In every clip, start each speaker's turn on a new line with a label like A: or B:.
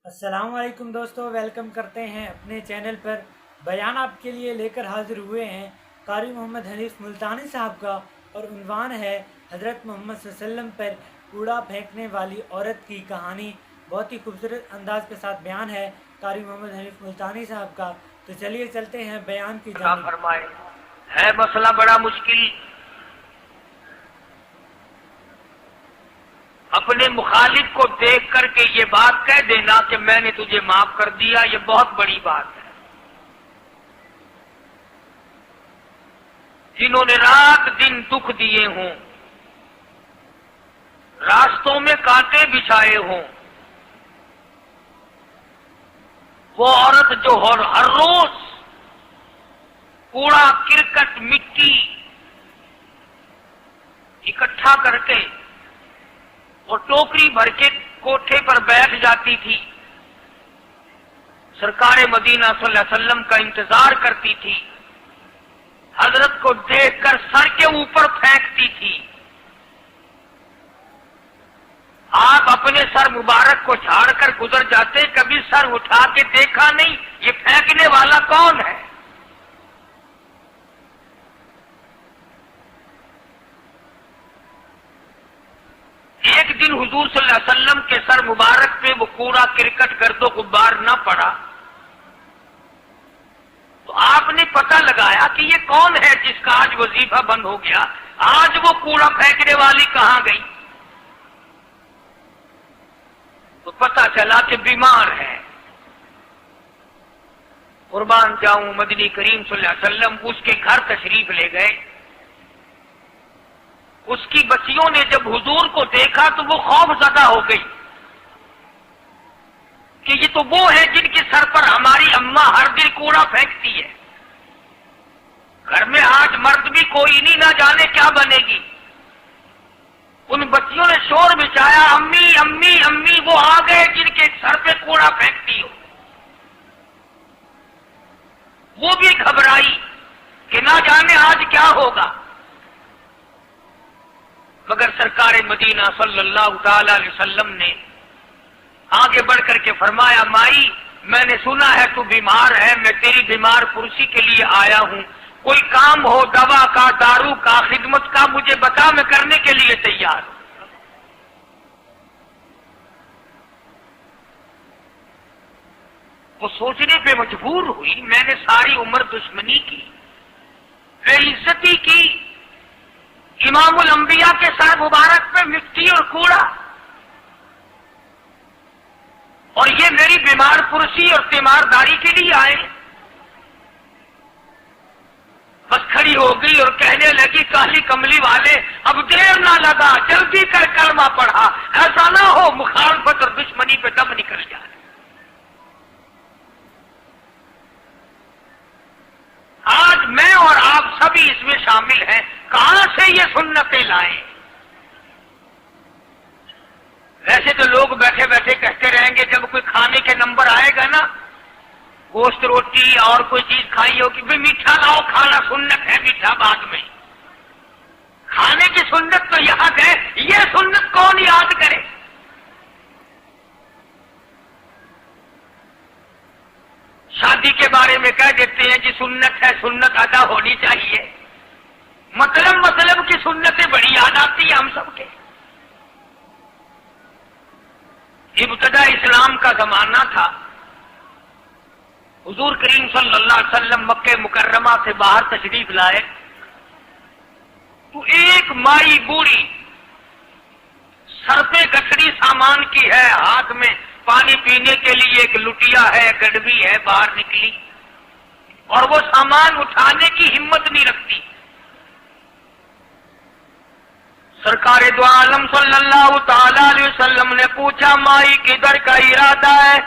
A: السلام علیکم دوستو، ویلکم کرتے ہیں اپنے چینل پر۔ بیان آپ کے لیے لے کر حاضر ہوئے ہیں قاری محمد حنیف ملتانی صاحب کا، اور عنوان ہے حضرت محمد صلی اللہ علیہ وسلم پر کوڑا پھینکنے والی عورت کی کہانی۔ بہت ہی خوبصورت انداز کے ساتھ بیان ہے قاری محمد حنیف ملتانی صاحب کا، تو چلیے چلتے ہیں بیان کی جانب۔
B: فرمائے ہے مسئلہ بڑا مشکل۔ اپنے مخالف کو دیکھ کر کے یہ بات کہہ دینا کہ میں نے تجھے معاف کر دیا، یہ بہت بڑی بات ہے۔ جنہوں نے رات دن دکھ دیے ہوں، راستوں میں کانٹے بچھائے ہوں، وہ عورت جو ہر روز کوڑا کرکٹ مٹی اکٹھا کر کے اور ٹوکری بھر کے کوٹھے پر بیٹھ جاتی تھی، سرکار مدینہ صلی اللہ علیہ وسلم کا انتظار کرتی تھی، حضرت کو دیکھ کر سر کے اوپر پھینکتی تھی۔ آپ اپنے سر مبارک کو جھاڑ کر گزر جاتے، کبھی سر اٹھا کے دیکھا نہیں یہ پھینکنے والا کون ہے۔ ایک دن حضور صلی اللہ علیہ وسلم کے سر مبارک پہ وہ کوڑا کرکٹ گرد و غبار نہ پڑا، تو آپ نے پتہ لگایا کہ یہ کون ہے جس کا آج وظیفہ بند ہو گیا، آج وہ کوڑا پھینکنے والی کہاں گئی؟ تو پتہ چلا کہ بیمار ہے۔ قربان جاؤں، مدنی کریم صلی اللہ علیہ وسلم اس کے گھر تشریف لے گئے۔ اس کی بچیوں نے جب حضور کو دیکھا تو وہ خوف زدہ ہو گئی کہ یہ تو وہ ہے جن کے سر پر ہماری اماں ہر دن کوڑا پھینکتی ہے۔ گھر میں آج مرد بھی کوئی نہیں، نہ جانے کیا بنے گی۔ ان بچیوں نے شور مچایا، امی امی امی، وہ آ گئے جن کے سر پہ کوڑا پھینکتی ہو۔ وہ بھی گھبرائی کہ نہ جانے آج کیا ہوگا، مگر سرکار مدینہ صلی اللہ تعالی علیہ وسلم نے آگے بڑھ کر کے فرمایا، مائی میں نے سنا ہے تو بیمار ہے، میں تیری بیمار پرسی کے لیے آیا ہوں، کوئی کام ہو دوا کا، دارو کا، خدمت کا، مجھے بتا، میں کرنے کے لیے تیار ہوں۔ وہ سوچنے پہ مجبور ہوئی، میں نے ساری عمر دشمنی کی، بے عزتی کی، امام الانبیاء کے سر مبارک پہ مٹی اور کوڑا، اور یہ میری بیمار پرسی اور تیمارداری کے لیے آئے۔ بس کھڑی ہو گئی اور کہنے لگی، کالی کملی والے اب دیر نہ لگا، جلدی کر کلمہ پڑھا، ایسا نہ ہو مخالفت اور دشمنی پہ دم نکل جائے۔ آج میں اور آپ سبھی اس میں شامل ہیں، کہاں سے یہ سنتیں لائیں؟ ویسے تو لوگ بیٹھے بیٹھے کہتے رہیں گے، جب کوئی کھانے کے نمبر آئے گا نا، گوشت روٹی اور کوئی چیز کھائی ہوگی، بھی میٹھا لاؤ، کھانا سنت ہے، میٹھا بعد میں۔ کھانے کی سنت تو یاد ہے، یہ سنت کون یاد کرے؟ شادی کے بارے میں کہہ دیتے ہیں جی سنت ہے، سنت ادا ہونی چاہیے، مطلب کی سنتیں بڑی یاد آتی ہیں ہم سب کے۔ ابتدا اسلام کا زمانہ تھا، حضور کریم صلی اللہ علیہ وسلم مکہ مکرمہ سے باہر تشریف لائے تو ایک مائی بوڑھی سر پہ گٹھڑی سامان کی ہے، ہاتھ میں پانی پینے کے لیے ایک لٹیا ہے، گڈوی ہے، باہر نکلی اور وہ سامان اٹھانے کی ہمت نہیں رکھتی۔ سرکار دو عالم صلی اللہ تعالی علیہ وسلم نے پوچھا، مائی کدھر کا ارادہ ہے؟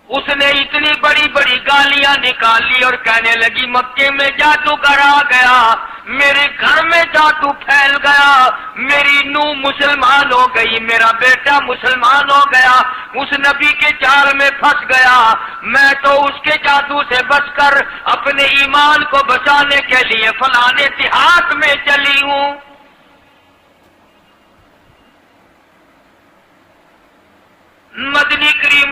B: اس نے اتنی بڑی بڑی گالیاں نکالی اور کہنے لگی، مکے میں جادوگر آ گیا، میرے گھر میں جادو پھیل گیا، میری نوح مسلمان ہو گئی، میرا بیٹا مسلمان ہو گیا، اس نبی کے جال میں پھنس گیا، میں تو اس کے جادو سے بچ کر اپنے ایمان کو بچانے کے لیے فلانے دیہات میں چلی ہوں۔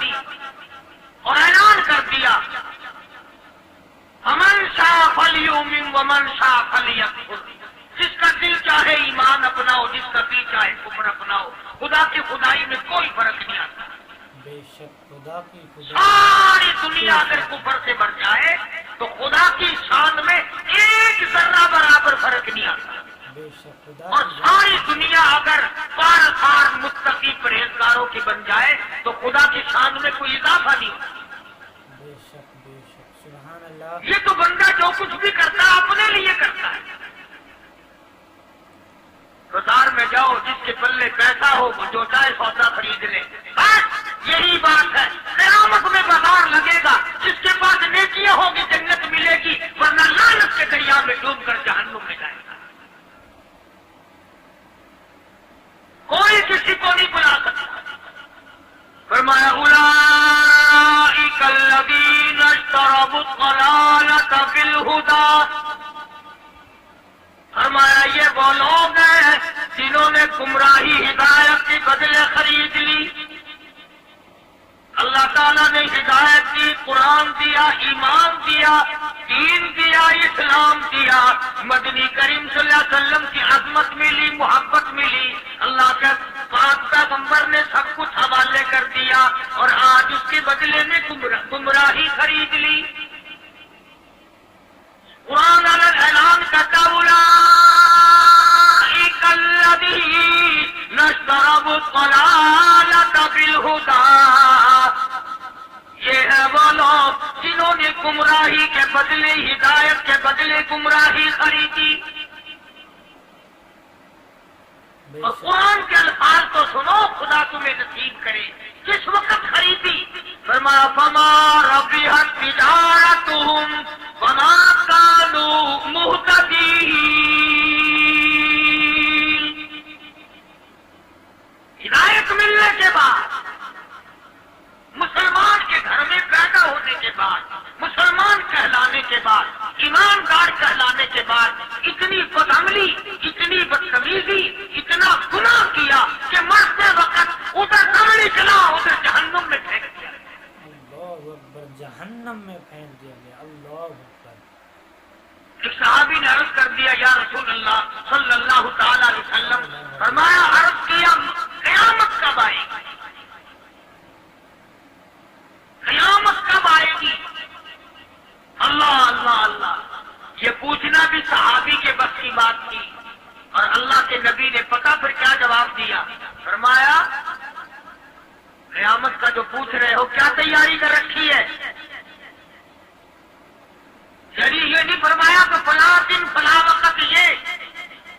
B: دی اور اعلان کر دیا امن شاء فلیؤمن ومن شاء فلیکفر، جس کا دل چاہے ایمان اپناؤ، جس کا دل چاہے کفر اپناؤ، خدا کی خدائی میں کوئی فرق نہیں آتا۔
A: بے شک خدا کی خدائی
B: ساری دنیا اگر کفر سے بڑھ جائے تو خدا کی شان میں ایک ذرہ برابر فرق نہیں آتا،
A: بے شک خدا
B: اور
A: کی
B: ساری دنیا اگر پار متقی پرہیزگاروں کی بن جائے تو خدا کی شان میں کوئی اضافہ نہیں ہوتا۔
A: بے شک سبحان اللہ۔
B: یہ تو بندہ جو کچھ بھی کرتا ہے اپنے لیے کرتا ہے۔ بازار میں جاؤ، جس کے پلے پیسہ ہو وہ جو چاہے سودا خرید لے، بس یہی بات ہے۔ قیامت میں بازار لگے گا، جس کے پاس نیکیاں ہوگی جنت ملے گی، ورنہ لعنت کے دریا میں ڈوب کر جہنم میں جائے گا۔ کوئی کسی کو نہیں بلا سکتا۔ فرمایا اولئک الذین اشتروا الضلالۃ بالہدی، فرمایا یہ وہ لوگ ہیں جنہوں نے گمراہی ہدایت کے بدلے خرید لی۔ اللہ تعالیٰ نے ہدایت دی، قرآن دیا، ایمان دیا، دین دیا، اسلام دیا، مدنی کریم صلی اللہ علیہ وسلم کی عظمت ملی، محبت ملی، اللہ کے پاک پیغمبر نے سب کچھ حوالے کر دیا، اور آج اس کے بدلے میں گمراہی خرید لی۔ قرآن اعلان کرتا اولئک الذین اشتروا الضلالۃ بالہدی، یہ ہے وہ لوگ جنہوں نے گمراہی کے بدلے، ہدایت کے بدلے گمراہی خریدی۔ اور قرآن کے الفاظ تو سنو، خدا تمہیں نصیب کرے۔ کس وقت خریدی؟ فرمایا فما ربحت تجارتہم وما کانوا مہتدین، ہدایت ملنے کے بعد، مسلمان کے گھر میں پیدا ہونے کے بعد، مسلمان کہلانے کے بعد، ایماندار کہلانے کے بعد، اتنی بدعملی، اتنی بدتمیزی، اتنا گناہ کیا کہ مرتے وقت ادھر نہ نکلا، ادھر جہنم میں پھینک دیا۔
A: اللہ اکبر، جہنم میں پھینک دیا گیا۔ اللہ اکبر۔
B: ایک صحابی نے عرض کر دیا یا رسول اللہ صلی اللہ تعالی علیہ وسلم، فرمایا عرض کیا قیامت کب آئے گی؟ قیامت کب آئے گی؟ اللہ اللہ اللہ، یہ پوچھنا بھی صحابی کے بس کی بات تھی، اور اللہ کے نبی نے پتہ پھر کیا جواب دیا؟ فرمایا قیامت کا جو پوچھ رہے ہو کیا تیاری کر رکھی ہے؟ یعنی یہ نہیں فرمایا کہ فلاں دن فلاں وقت یہ،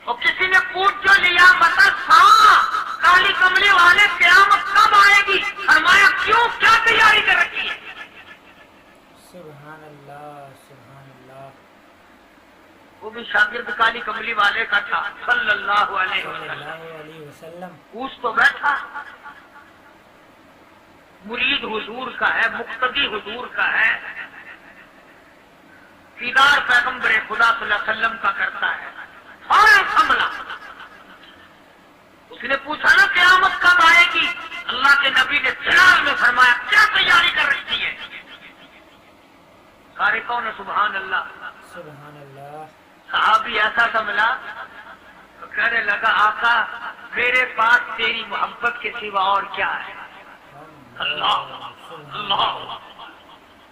B: اور کسی نے پوچھ جو لیا بتا کالی کملی والے قیامت کب آئے گی؟ فرمایا کیوں، کیا تیاری کر رکھی ہے؟
A: سبحان اللہ سبحان اللہ۔
B: وہ بھی شاگرد کالی کملی والے کا تھا صلی اللہ علیہ
A: صلی
B: وسلم۔
A: اللہ علیہ وسلم۔
B: پوچھ تو بیٹھا، مرید حضور کا ہے، مقتدی حضور کا ہے، دیدار پیغمبر خدا صلی اللہ علیہ وسلم کا کرتا ہے، فوراً سنبھلا۔ اس نے پوچھا نا قیامت کب آئے گی؟ اللہ کے نبی نے فلال میں فرمایا کیا تیاری کر رکھی ہے؟ سارے کون ہے سبحان اللہ
A: سبحان اللہ۔
B: صحابی ایسا سنبھلا تو کہنے لگا آقا میرے پاس تیری محبت کے سوا اور کیا ہے؟ اللہ اللہ،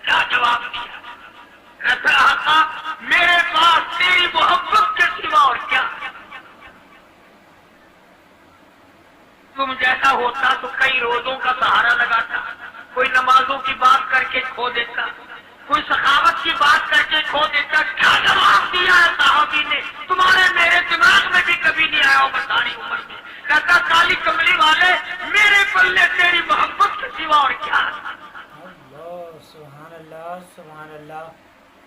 B: کیا جواب دیا؟ کہتا آقا میرے پاس تیری محبت کے سوا اور کیا؟ تم جیسا ہوتا تو کئی روزوں کا سہارا لگاتا، کوئی نمازوں کی بات کر کے کھو دیتا، کوئی سخاوت کی بات کر کے کھو دیتا۔ کیا جواب دیا ہے صحابی نے؟ تمہارے میرے دماغ میں بھی کبھی نہیں آیا ہوگا ساری عمر میں۔ کہتا کالی کملی والے میرے پلے تیری محبت کے سوا اور کیا؟
A: اللہ سبحان اللہ سبحان اللہ۔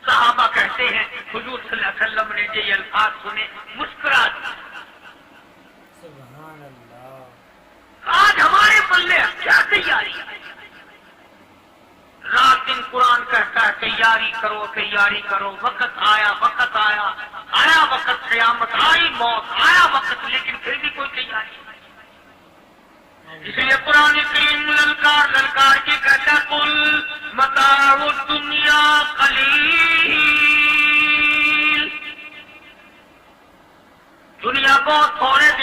B: صحابہ کہتے ہیں حضور صلی اللہ علیہ وسلم نے یہ الفاظ سنے مسکرا دیا۔
A: سبحان اللہ۔
B: آج ہمارے پلے کیا تیاری ہے؟ رات دن قرآن کہتا ہے تیاری کرو تیاری کرو، وقت آیا وقت آیا، آیا وقت قیامت، آئی موت، آیا وقت، لیکن پھر بھی کوئی تیاری نہیں۔ اس لیے قرآن کریم للکار للکار کے کہتے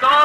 B: 2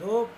A: 2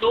B: 2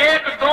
B: 1-2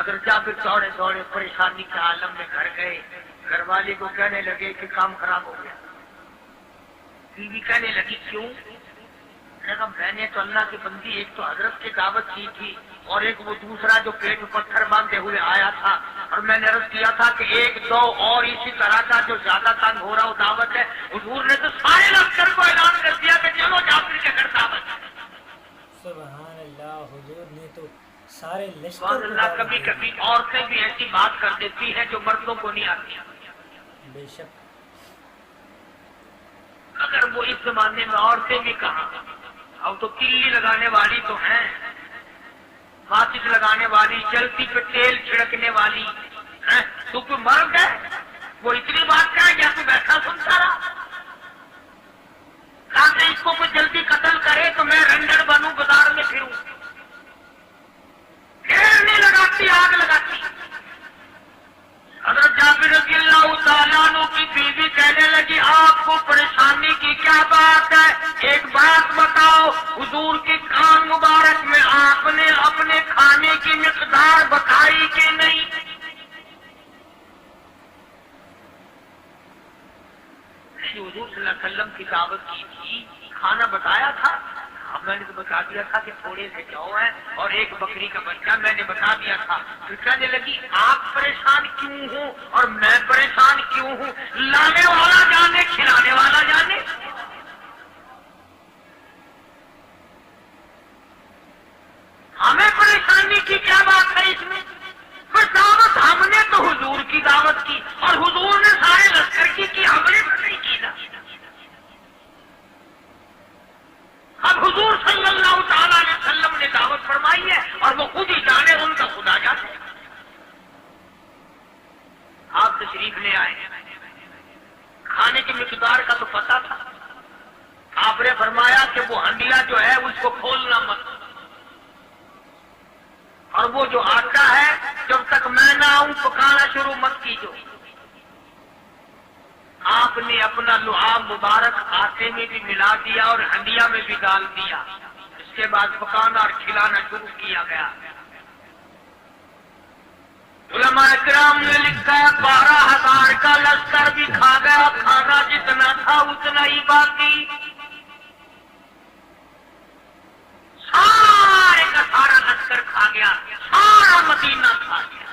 B: اگر جابر دوڑے دوڑے پریشانی کے عالم میں گھر گئے، گھر والے کو کہنے لگے کہ کام خراب ہو گیا۔ بیوی کہنے لگی کیوں؟ میں نے تو اللہ کی بندی ایک تو حضرت کی دعوت کی تھی اور ایک وہ دوسرا جو پیٹ میں پتھر باندھے ہوئے آیا تھا، اور میں نے عرض کیا تھا کہ ایک دو اور اسی طرح کا جو زیادہ تنگ ہو رہا وہ دعوت ہے۔ حضور نے تو سارے لشکر کو اعلان کر دیا کہ چلو جابر کے گھر دعوت ہے۔
A: سبحان اللہ، حضور نے تو سارے لشکر
B: سبحان اللہ۔ کبھی کبھی عورتیں بھی ایسی بات کر دیتی ہیں جو مردوں کو نہیں آتی۔
A: بے شک،
B: اگر وہ اس زمانے میں عورتیں بھی کہاں، اب تو کلی لگانے والی تو ہیں، ماچس لگانے والی، چلتی پہ تیل چھڑکنے والی ہیں، تو کوئی مرد ہے وہ اتنی بات کرے یا تو بیٹھا سنتا رہا؟ کہا اس کو کوئی جلدی قتل کرے تو میں رنڈر بنوں، بازار میں پھروں، پھر نہیں لگاتی، آگ لگاتی۔ حضرت جابر رضی اللہ تعالیٰ عنہ کی بیوی کہنے لگی آپ کو پریشانی کی کیا بات ہے؟ ایک بات بتاؤ، حضور کے کان مبارک میں آپ نے اپنے کھانے کی مقدار بتائی کہ نہیں؟ حضور صلی اللہ علیہ وسلم کی دعوت کی تھی، کھانا بتایا تھا؟ اب میں نے تو بتا دیا تھا کہ تھوڑے سے جو ہے اور ایک بکری کا بچہ، میں نے بتا دیا تھا۔ پھر کہنے لگی آپ پریشان کیوں ہوں اور میں پریشان کیوں ہوں؟ لانے والا جانے، کھلانے والا جانے۔ ہمیں پریشانی کی کیا بات ہے اس میں؟ پھر دعوت ہم نے تو حضور کی دعوت کی اور حضور نے سارے لشکر کی ہم نے نہیں کی نا۔ اب حضور صلی اللہ تعالیٰ علیہ وسلم نے دعوت فرمائی ہے اور وہ خود ہی جانے، ان کا خدا جانے۔ آپ تشریف لے آئے، کھانے کی مقدار کا تو پتا تھا، آپ نے فرمایا کہ وہ ہنڈیا جو ہے اس کو کھولنا مت، اور وہ جو آٹا ہے جب تک میں نہ آؤں پکانا شروع مت کیجو۔ آپ نے اپنا لعاب مبارک آٹے میں بھی ملا دیا اور ہنڈیا میں بھی ڈال دیا، اس کے بعد پکانا اور کھلانا شروع کیا گیا۔ علماء کرام نے لکھا ہے 12,000 کا لشکر بھی کھا گیا، کھانا جتنا تھا اتنا ہی باقی، سارے کا سارا لشکر کھا گیا، سارا مدینہ کھا گیا۔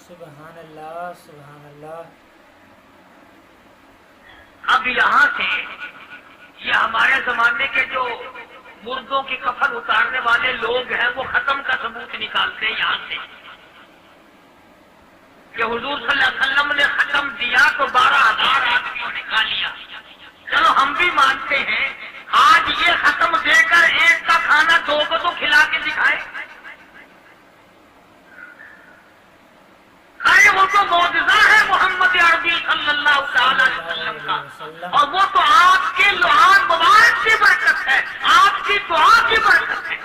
A: سبحان اللہ، سبحان اللہ۔
B: اب یہاں سے یہ ہمارے زمانے کے جو مردوں کی کفن اتارنے والے لوگ ہیں وہ ختم کا ثبوت نکالتے ہیں یہاں سے کہ حضور صلی اللہ علیہ وسلم نے ختم دیا تو 12,000 آدمیوں نے کھا لیا۔ چلو ہم بھی مانتے ہیں، آج یہ ختم دے کر ایک کا کھانا دو کو تو کھلا کے دکھائے۔ ارے وہ تو معجزہ ہے محمد عربی صلی اللہ تعالی علیہ وسلم کا، اور وہ تو آپ کے لعاب مبارک کی برکت ہے، آپ کی دعا کی برکت ہے۔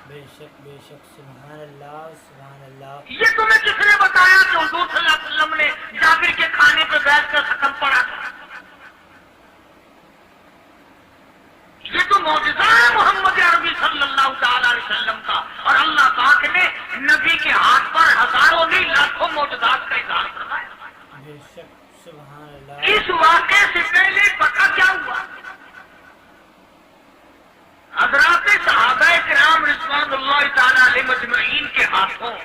A: بے شک، بے شک، سبحان اللہ، سبحان اللہ۔
B: یہ تمہیں کس نے بتایا کہ حضور صلی اللہ علیہ وسلم نے جابر کے کھانے پہ بیٹھ کر ختم پڑا تھا؟ یہ تو معجزہ ہے محمد عربی صلی اللہ تعالی علیہ وسلم کا، اور اللہ پاک نے نبی کے ہاتھ پر ہزاروں نہیں لاکھوں معجزات کا اظہار فرمایا۔
A: بے شک، سبحان اللہ۔
B: اس واقعے سے پہلے پتہ کیا ہوا؟ حضرات صحابہ کرام رضوان اللہ تعالی علیہ مجمعین کے ہاتھوں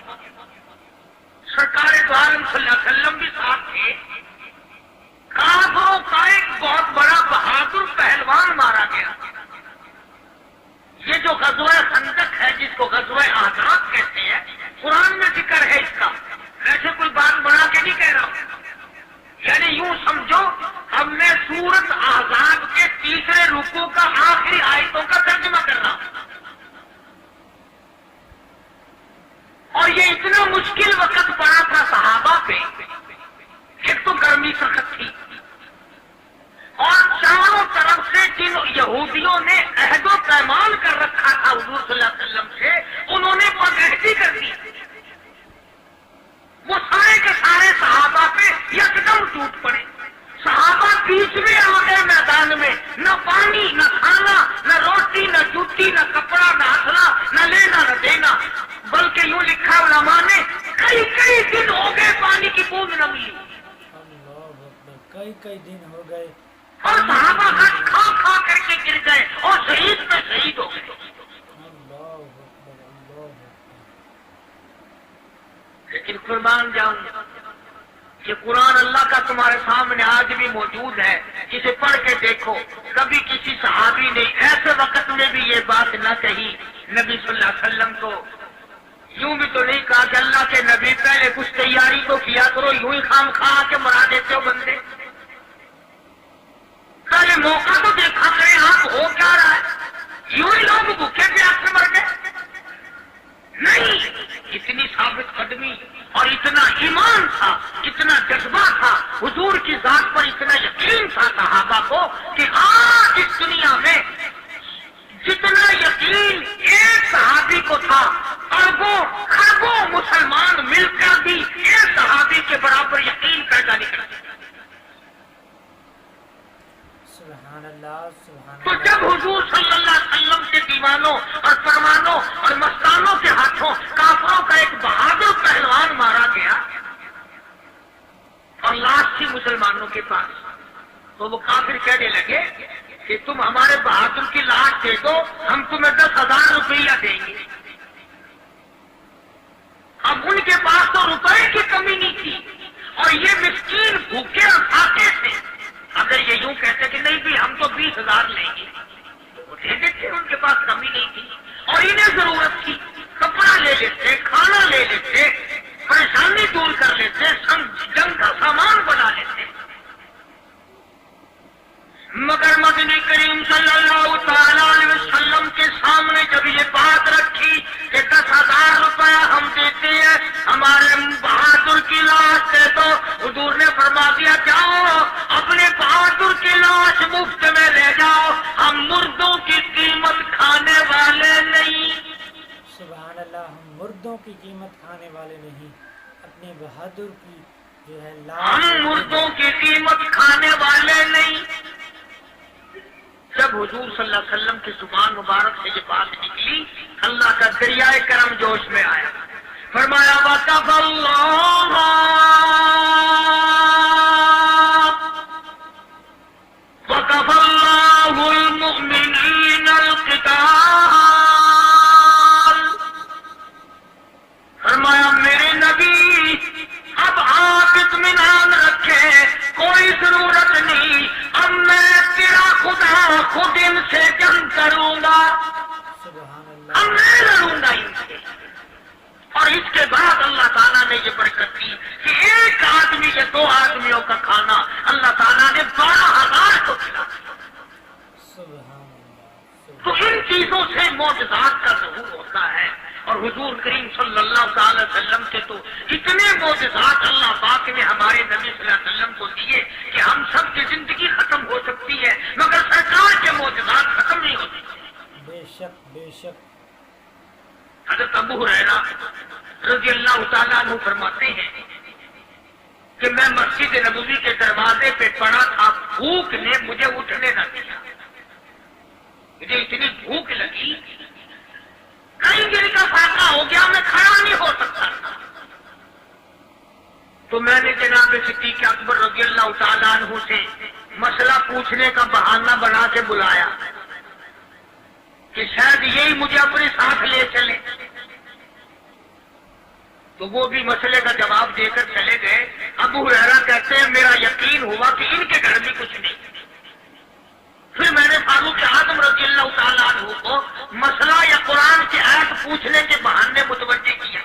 B: سرکار دو عالم صلی اللہ علیہ وسلم بھی ساتھ تھے، کافروں کا ایک بہت بڑا بہادر پہلوان مارا گیا۔ یہ جو غزوہ خندق ہے جس کو غزوہ احزاب کہتے ہیں، قرآن میں ذکر ہے اس کا، ایسے کوئی بات بنا کے نہیں کہہ رہا ہوں، یعنی یوں سمجھو ہم نے سورت احزاب کے تیسرے رکوع کا آخری آیتوں کا ترجمہ کر رہا ہوں۔ اور یہ اتنا مشکل وقت پڑا تھا صحابہ پہ، ایک تو گرمی سخت تھی اور چاروں طرف سے جن یہودیوں نے عہد و پیمان کر رکھا تھا حضور صلی اللہ علیہ وسلم سے، انہوں نے بدعہدی کر دی، وہ سارے کے سارے صحابہ پہ یکدم ٹوٹ پڑے۔ صحابہ بیچ میں آ گئے میدان میں، نہ پانی، نہ کھانا، نہ روٹی لکھا علماء نے کئی کئی دن ہو گئے پانی کی بوند نہ ملی،
A: اللہ اکبر، کئی کئی دن ہو گئے
B: اور صحابہ کھا کھا کر کے گر گئے اور شہید میں شہید ہو گئے۔
A: اللہ اکبر، اللہ اکبر۔
B: لیکن قربان جاؤں، یہ قرآن اللہ کا تمہارے سامنے آج بھی موجود ہے، اسے پڑھ کے دیکھو۔ کبھی کسی صحابی نے ایسے وقت میں بھی یہ بات نہ کہی نبی صلی اللہ علیہ وسلم کو، یوں بھی تو نہیں کہا کہ اللہ کے نبی پہلے کچھ تیاری تو کیا کرو، یوں ہی خام خواہ کے مرا دیتے ہو بندے، پہلے موقع تو دیکھا کریں آپ ہو کیا رہا ہے، یوں ہی لوگ بھوکے پیاس سے مر گئے۔ نہیں، اتنی ثابت قدمی اور اتنا ایمان تھا، اتنا جذبہ تھا، حضور کی ذات پر اتنا یقین تھا صحابہ کو کہ آج اس دنیا میں جتنا یقین ایک صحابی کو تھا، اربوں خربوں مسلمان مل کر بھی ایک صحابی کے برابر یقین پیدا نہیں کر سکتے۔
A: سبحان اللہ، سبحان
B: تو
A: اللہ۔
B: جب حضور صلی اللہ علیہ وسلم کے دیوانوں اور فرمانوں اور مستانوں کے ہاتھوں کافروں کا ایک بہادر پہلوان مارا گیا اور لاش تھی مسلمانوں کے پاس، تو وہ کافر کہنے لگے کہ تم ہمارے بہادر کی لاش دے دو، ہم تمہیں 10,000 روپیہ دیں گے۔ اب ان کے پاس تو روپے کی کمی نہیں تھی اور یہ مسکین بھوکے اور فاقے تھے، اگر یہ یوں کہتے کہ نہیں بھی ہم تو 20,000 لیں گے تو وہ دے دیتے، ان کے پاس کمی نہیں تھی اور انہیں ضرورت تھی، کپڑا لے لیتے، کھانا لے لیتے، پریشانی دور کر لیتے، جنگ کا سامان بنا لیتے۔ مگر مدنی کریم صلی اللہ تعالی علیہ وسلم کے سامنے جب یہ بات رکھی کہ 10,000 روپیہ ہم دیتے ہیں، ہمارے بہادر کی لاش دے دو، حضور نے فرما دیا جاؤ اپنے بہادر کی لاش مفت میں لے جاؤ، ہم مردوں کی قیمت کھانے والے نہیں۔
A: سبحان اللہ، ہم مردوں کی قیمت کھانے والے نہیں، اپنے بہادر کی جو ہے
B: ہم مردوں کی قیمت کھانے والے نہیں۔ جب حضور صلی اللہ علیہ وسلم کی زبان مبارک سے یہ بات نکلی، اللہ کا دریائے کرم جوش میں آیا، فرمایا وَقَفَ اللَّهُ الْمُؤْمِنِينَ الْقِتَالَ، فرمایا میرے نبی اب آپ اطمینان رکھیں، کوئی ضرورت نہیں، اب میں تیرا خدا خود ان سے جنگ کروں گا،
A: سبحان اللہ،
B: اب میں لڑوں گا ان سے۔ اور اس کے بعد اللہ تعالیٰ نے یہ برکت دی کہ ایک آدمی یا 2 آدمیوں کا کھانا اللہ تعالیٰ نے 12,000 کو کھلا۔
A: سبحان اللہ،
B: تو ان چیزوں سے معجزات کا ظہور ہوتا ہے، اور حضور کریم صلی اللہ تعالی وسلم کے تو اتنے معجزات اللہ پاک نے ہمارے نبی صلی اللہ علیہ وسلم کو دیے کہ ہم سب کی زندگی ختم ہو سکتی ہے مگر سرکار کے معجزات ختم نہیں ہوتے۔
A: بے شک، بے شک۔
B: حضرت ابو ہریرہ رضی اللہ تعالیٰ عنہ فرماتے ہیں کہ میں مسجد نبوی کے دروازے پہ پڑا تھا، بھوک نے مجھے اٹھنے نہ دیا، مجھے اتنی بھوک لگی، کہیں دن کا فاقہ ہو گیا، میں کھڑا نہیں ہو سکتا تھا۔ تو میں نے جناب صدیق اکبر رضی اللہ تعالیٰ عنہ سے مسئلہ پوچھنے کا بہانہ بنا کے بلایا کہ شاید یہی مجھے اپنے ساتھ لے چلے، تو وہ بھی مسئلے کا جواب دے کر چلے گئے۔ ابو ہریرہ کہتے ہیں میرا یقین ہوا کہ ان کے گھر بھی کچھ نہیں۔ پھر میں نے فاروق اعظم رضی اللہ تعالیٰ عنہ کو مسئلہ یا قرآن کی آیت پوچھنے کے بہانے متوجہ کیا،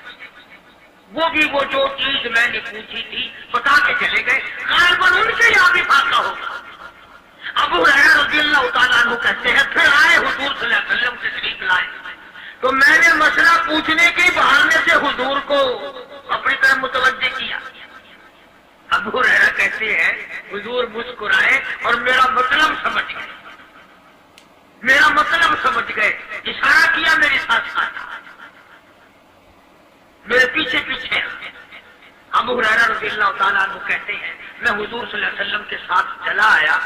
B: وہ بھی وہ جو چیز میں نے پوچھی تھی بتا کے چلے گئے، غالباً ان کے یہاں بھی فاقہ ہوگا۔ ابو ہریرہ رضی اللہ تعالیٰ عنہ کہتے ہیں پھر آئے حضور صلی اللہ علیہ وسلم تشریف لائے، تو میں نے مسئلہ پوچھنے کے بہانے سے حضور کو اپنی طرف متوجہ کیا۔ ابو ہریرہ کہتے ہیں حضور مسکرائے اور میرا مطلب سمجھ گئے، میرا مطلب سمجھ گئے، اشارہ کیا میرے ساتھ ساتھ، میرے پیچھے پیچھے۔ ابو ہریرہ رضی اللہ تعالیٰ عنہ کہتے ہیں میں حضور صلی اللہ علیہ وسلم کے ساتھ چلا آیا،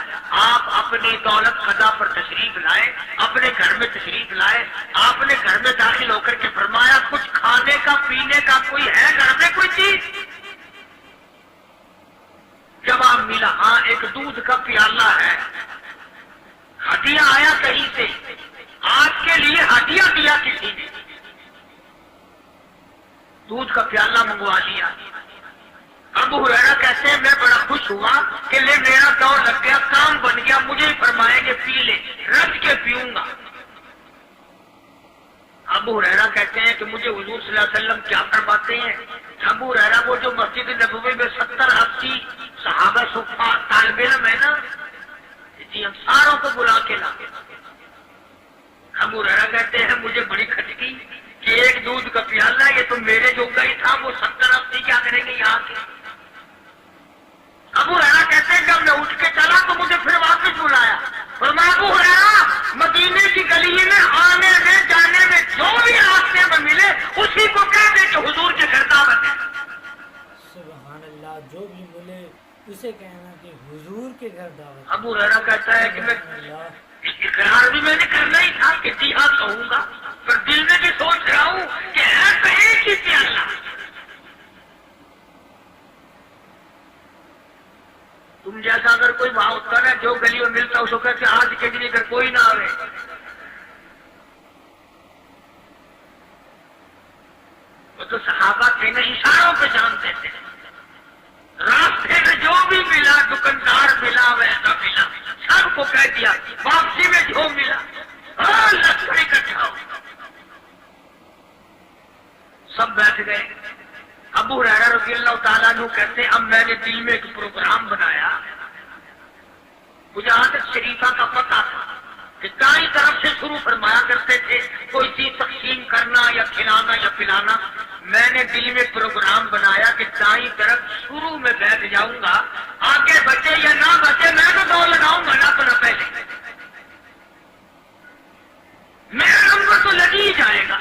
B: آپ اپنی دولت خزاں پر تشریف لائے، اپنے گھر میں تشریف لائے، آپ نے گھر میں داخل ہو کر کے فرمایا کچھ کھانے کا پینے کا کوئی ہے گھر میں کوئی چیز؟ جواب ملا ہاں ایک دودھ کا پیالہ ہے، ہدیہ آیا کہیں سے، آپ کے لیے ہدیہ دیا کسی نے، دودھ کا پیالہ منگوا لیا۔ ابو ہریرہ کہتے ہیں میں بڑا خوش ہوا کہ لے میرا دور لگ گیا، کام بن گیا، مجھے ہی فرمائیں گے پی لے، رج کے پیوں گا۔ ابو ہریرہ کہتے ہیں کہ مجھے حضور صلی اللہ علیہ وسلم کیا فرماتے ہیں؟ ابو ہریرہ وہ جو مسجد نبوی میں 70-80 صحابہ صفا طالب علم ہے نا، جی ہم ساروں کو بلا کے لا کے، ابو ہریرہ کہتے ہیں مجھے بڑی کھٹکی کہ ایک دودھ کا پیالہ، یہ تو میرے جو گئی تھا، وہ 70-80 کیا کریں گے یہاں کے؟ ابو ہریرہ کہتے ہیں جب میں اٹھ کے چلا تو مجھے پھر واپس بلایا، فرمایا ابو ہریرہ مدینے کی گلی میں آنے میں جانے میں جو بھی راستے میں ملے اسی کو کہہ دے کہ حضور کے گھر دعوت ہے۔
A: سبحان اللہ، جو بھی ملے اسے کہنا کہ حضور کے گھر دعوت۔
B: ابو ہریرہ کہتا ہے کہ میں اقرار بھی میں نے کرنا ہی تھا کہ جی ہاں کہوں گا، پر دل میں بھی سوچ رہا ہوں کہ ہے تو ایک ہی پیالہ۔ تم جیسا اگر کوئی وہاں ہوتا نا جو گلی میں ملتا اس کو کہتے آج کے دن اگر کوئی نہ آئے، وہ تو صحابہ تھے نا اشاروں پہ جانتے تھے، راستے میں جو بھی ملا، دکاندار ملا ویسا ملا، سب کو کہہ دیا، واپسی میں جو ملا لشکر اکٹھا ہو۔ سب بیٹھ گئے۔ ابو ہریرہ رضی اللہ تعالیٰ عنہ کہتے ہیں اب میں نے دل میں ایک پروگرام بنایا، مجھے عادت شریفہ کا پتہ تھا کہ دائیں طرف سے شروع فرمایا کرتے تھے کوئی چیز تقسیم کرنا یا کھلانا یا پلانا، میں نے دل میں پروگرام بنایا کہ دائیں طرف شروع میں بیٹھ جاؤں گا، آگے بچے یا نہ بچے میں تو دور لگاؤں گا نہ تو پہلے، میرا نمبر تو لگ ہی جائے گا۔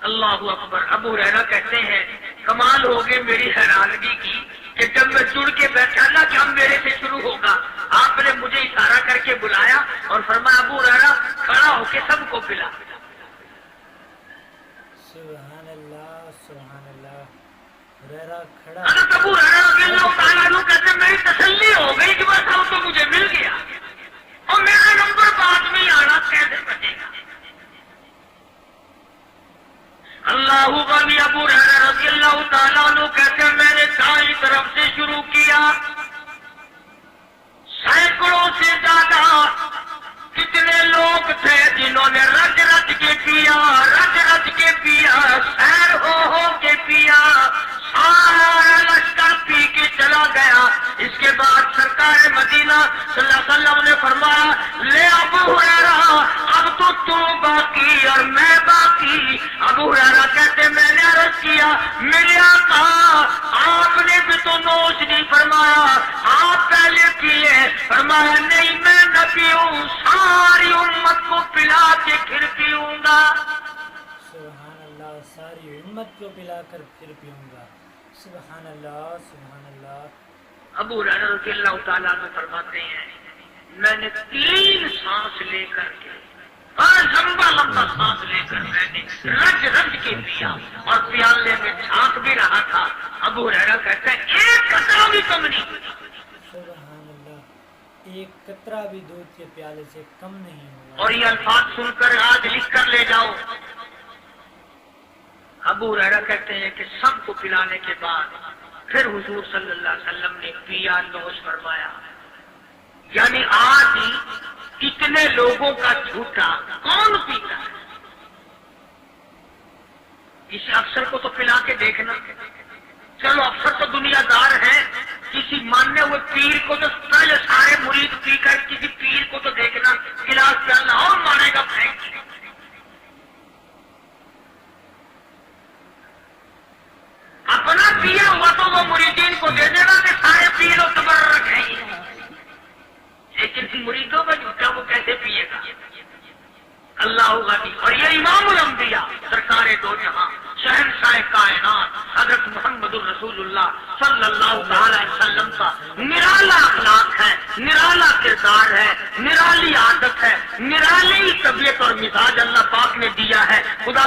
B: اللہ اکبر۔ ابو ہریرہ کہتے ہیں کمال ہو گئی میری حیرانگی کی کہ جب میں جڑ کے بیٹھا نا کہ اب میرے سے شروع ہوگا، آپ نے مجھے اشارہ کر کے بلایا اور فرمایا ابو ہریرہ کھڑا ہو کے سب کو پلا۔
A: سبحان اللہ سبحان اللہ۔ ہریرہ کھڑا،
B: حضرت ابو ہریرہ رضی اللہ تعالیٰ عنہ کہتے ہیں میری تسلی ہو گئی کہ بس اب تو مجھے مل گیا اور میرا نمبر بعد میں آنا کیسے بچے گا۔ اللہ غنی۔ ابو ہریرہ رضی اللہ تعالیٰ عنہ کہتے ہیں میں نے دائیں طرف سے شروع کیا، سینکڑوں سے زیادہ کتنے لوگ تھے جنہوں نے رج رج کے پیا، رج رج کے پیا، سیر ہو کے پیا، سارا لشکر پی کے چلا گیا۔ اس کے بعد سرکار مدینہ صلی اللہ علیہ وسلم نے فرمایا لے ابو ہریرہ اب تو باقی اور میں باقی۔ ابو ہریرہ کہتے میں نے عرض کیا میرے آقا آپ نے بھی تو نوش نہیں فرمایا، آپ پہلے پیے، فرمایا نہیں میں نہ پیوں، ساری امت کو پلا کے پھر پیوں گا۔
A: سبحان اللہ، ساری امت کو پلا کر پھر پیوں گا۔ سبحان اللہ سبحان اللہ۔
B: ابو ہریرہ رضی اللہ تعالیٰ عنہ فرماتے ہیں میں نے 3 سانس لے کر کے لمبا لمبا سانس لے کر میں نے رج رج کے پیا اور پیالے میں جھانک بھی رہا تھا۔ ابو ہریرہ کہتے ہیں ایک قطرہ بھی کم نہیں۔
A: سبحان اللہ، ایک قطرہ بھی دودھ کے پیالے سے کم نہیں ہوا۔
B: اور یہ الفاظ سن کر آج لکھ کر لے جاؤ۔ ابو ہریرہ کہتے ہیں کہ سب کو پلانے کے بعد پھر حضور صلی اللہ علیہ وسلم نے پیا، نوش فرمایا۔ یعنی آج اتنے لوگوں کا جھوٹا کون پیتا ہے؟ کسی افسر کو تو پلا کے دیکھنا، چلو افسر تو دنیا دار ہے، کسی ماننے ہوئے پیر کو تو پہلے سارے مرید پی کر کسی پیر کو تو دیکھنا گلاس پیالنا اور مارے گا پھینک۔ اپنا پیا ہوا تو وہ مریدین کو دے دے گا کہ سارے پیر و تبرک ہیں، لیکن مریدوں کا جھوٹا وہ کیسے پیے گا؟ اللہ غنی۔ اور یہ امام الانبیاء سرکار دو جہاں شہنشاہ کائنات حضرت محمد الرسول اللہ صلی اللہ تعالی وسلم کا نرالا اخلاق ہے، نرالا کردار ہے، نرالی عادت ہے، نرالی طبیعت اور مزاج اللہ پاک نے دیا ہے۔ خدا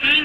B: 3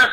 B: 10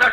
B: 10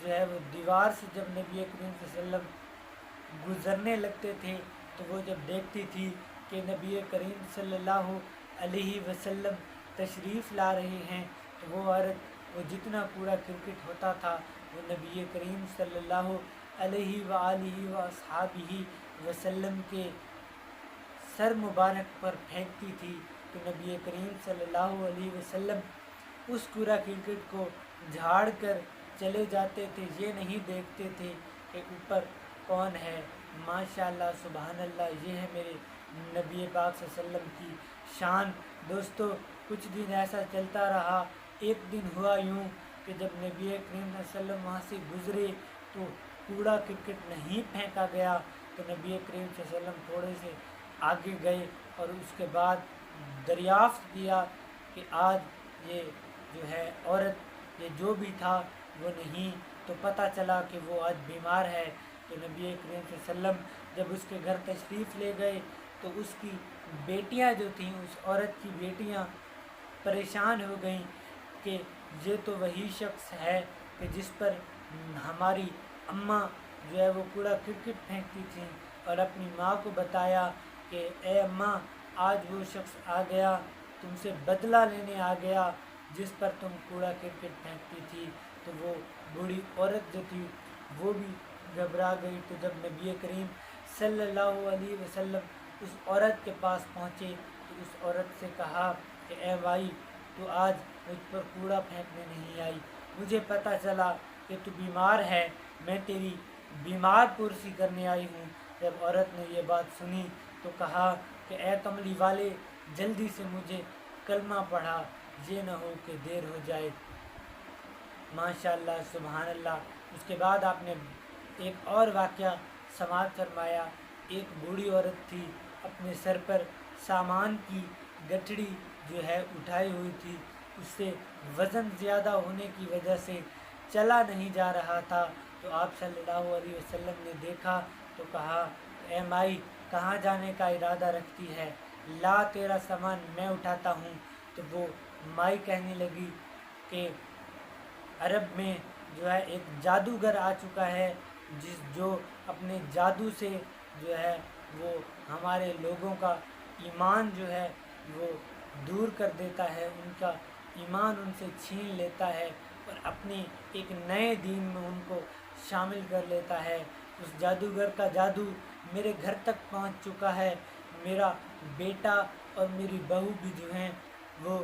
A: جو ہے وہ دیوار سے جب نبی کریم صلی اللہ علیہ وسلم گزرنے لگتے تھے تو وہ جب دیکھتی تھی کہ نبی کریم صلی اللہ علیہ وسلم تشریف لا رہے ہیں تو وہ عورت وہ جتنا کوڑا کرکٹ ہوتا تھا وہ نبی کریم صلی اللہ علیہ وآلہ وصحابہ وسلم کے سر مبارک پر پھینکتی تھی تو نبی کریم صلی اللہ علیہ وسلم اس کوڑا کرکٹ کو جھاڑ کر چلے جاتے تھے، یہ نہیں دیکھتے تھے کہ اوپر کون ہے۔ ماشاءاللہ سبحان اللہ، یہ ہے میرے نبی پاک صلی اللہ علیہ وسلم کی شان۔ دوستو کچھ دن ایسا چلتا رہا، ایک دن ہوا یوں کہ جب نبی کریم صلی اللہ علیہ وسلم وہاں سے گزرے تو کوڑا کرکٹ نہیں پھینکا گیا، تو نبی کریم صلی اللہ علیہ وسلم تھوڑے سے آگے گئے اور اس کے بعد دریافت کیا کہ آج یہ جو ہے عورت یہ جو بھی تھا وہ نہیں، تو پتہ چلا کہ وہ آج بیمار ہے۔ تو نبی کریم صلی اللہ علیہ وسلم جب اس کے گھر تشریف لے گئے تو اس کی بیٹیاں جو تھیں، اس عورت کی بیٹیاں پریشان ہو گئیں کہ یہ تو وہی شخص ہے کہ جس پر ہماری اماں جو ہے وہ کوڑا کرکٹ پھینکتی تھیں، اور اپنی ماں کو بتایا کہ اے اماں، آج وہ شخص آ گیا، تم سے بدلہ لینے آ گیا جس پر تم کوڑا کرکٹ پھینکتی تھی۔ تو وہ بوڑھی عورت جو تھی وہ بھی گھبرا گئی۔ تو جب نبی کریم صلی اللہ علیہ وسلم اس عورت کے پاس پہنچے تو اس عورت سے کہا کہ اے بھائی، تو آج مجھ پر کوڑا پھینکنے نہیں آئی، مجھے پتہ چلا کہ تو بیمار ہے، میں تیری بیمار پرسی کرنے آئی ہوں۔ جب عورت نے یہ بات سنی تو کہا کہ اے کملی والے، جلدی سے مجھے کلمہ پڑھا، یہ نہ ہو کہ دیر ہو جائے۔ ماشاءاللہ سبحان اللہ۔ اس کے بعد آپ نے ایک اور واقعہ سماعت فرمایا۔ ایک بوڑھی عورت تھی، اپنے سر پر سامان کی گٹھڑی جو ہے اٹھائی ہوئی تھی، اس سے وزن زیادہ ہونے کی وجہ سے چلا نہیں جا رہا تھا۔ تو آپ صلی اللہ علیہ وسلم نے دیکھا تو کہا اے مائی، کہاں جانے کا ارادہ رکھتی ہے؟ لا، تیرا سامان میں اٹھاتا ہوں۔ تو وہ مائی کہنے لگی کہ عرب میں جو ہے ایک جادوگر آ چکا ہے جو اپنے جادو سے جو ہے وہ ہمارے لوگوں کا ایمان جو ہے وہ دور کر دیتا ہے، ان کا ایمان ان سے چھین لیتا ہے اور اپنے ایک نئے دین میں ان کو شامل کر لیتا ہے۔ اس جادوگر کا جادو میرے گھر تک پہنچ چکا ہے، میرا بیٹا اور میری بہو بھی جو ہیں وہ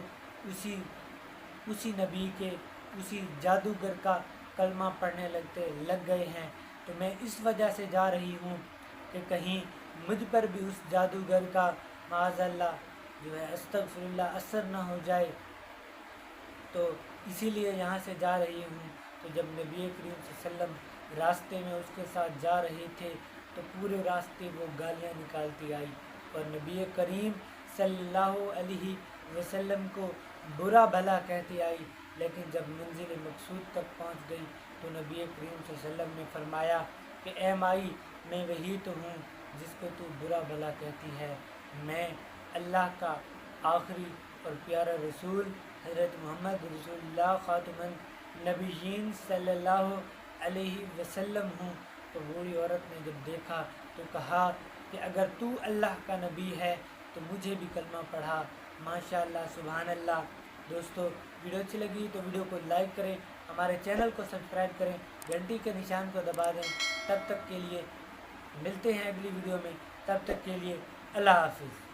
A: اسی نبی کے اسی جادوگر کا کلمہ پڑھنے لگ گئے ہیں۔ تو میں اس وجہ سے جا رہی ہوں کہ کہیں مجھ پر بھی اس جادوگر کا معاذ اللہ جو ہے استغفر اللہ اثر نہ ہو جائے، تو اسی لیے یہاں سے جا رہی ہوں۔ تو جب نبی کریم صلی اللہ علیہ وسلم راستے میں اس کے ساتھ جا رہے تھے تو پورے راستے وہ گالیاں نکالتی آئی اور نبی کریم صلی اللہ علیہ وسلم کو برا بھلا کہتی آئی، لیکن جب منزل مقصود تک پہنچ گئی تو نبی کریم صلی اللہ علیہ وسلم نے فرمایا کہ اے مائی، میں وہی تو ہوں جس کو تو برا بھلا کہتی ہے، میں اللہ کا آخری اور پیارا رسول حضرت محمد رسول اللہ خاتم النبیین صلی اللہ علیہ وسلم ہوں۔ تو بوڑھی عورت نے جب دیکھا تو کہا کہ اگر تو اللہ کا نبی ہے تو مجھے بھی کلمہ پڑھا۔ ماشاءاللہ سبحان اللہ۔ دوستو ویڈیو اچھی لگی تو ویڈیو کو لائک کریں، ہمارے چینل کو سبسکرائب کریں، گھنٹی کے نشان کو دبا دیں۔ تب تک کے لیے ملتے ہیں اگلی ویڈیو میں، تب تک کے لیے اللہ حافظ۔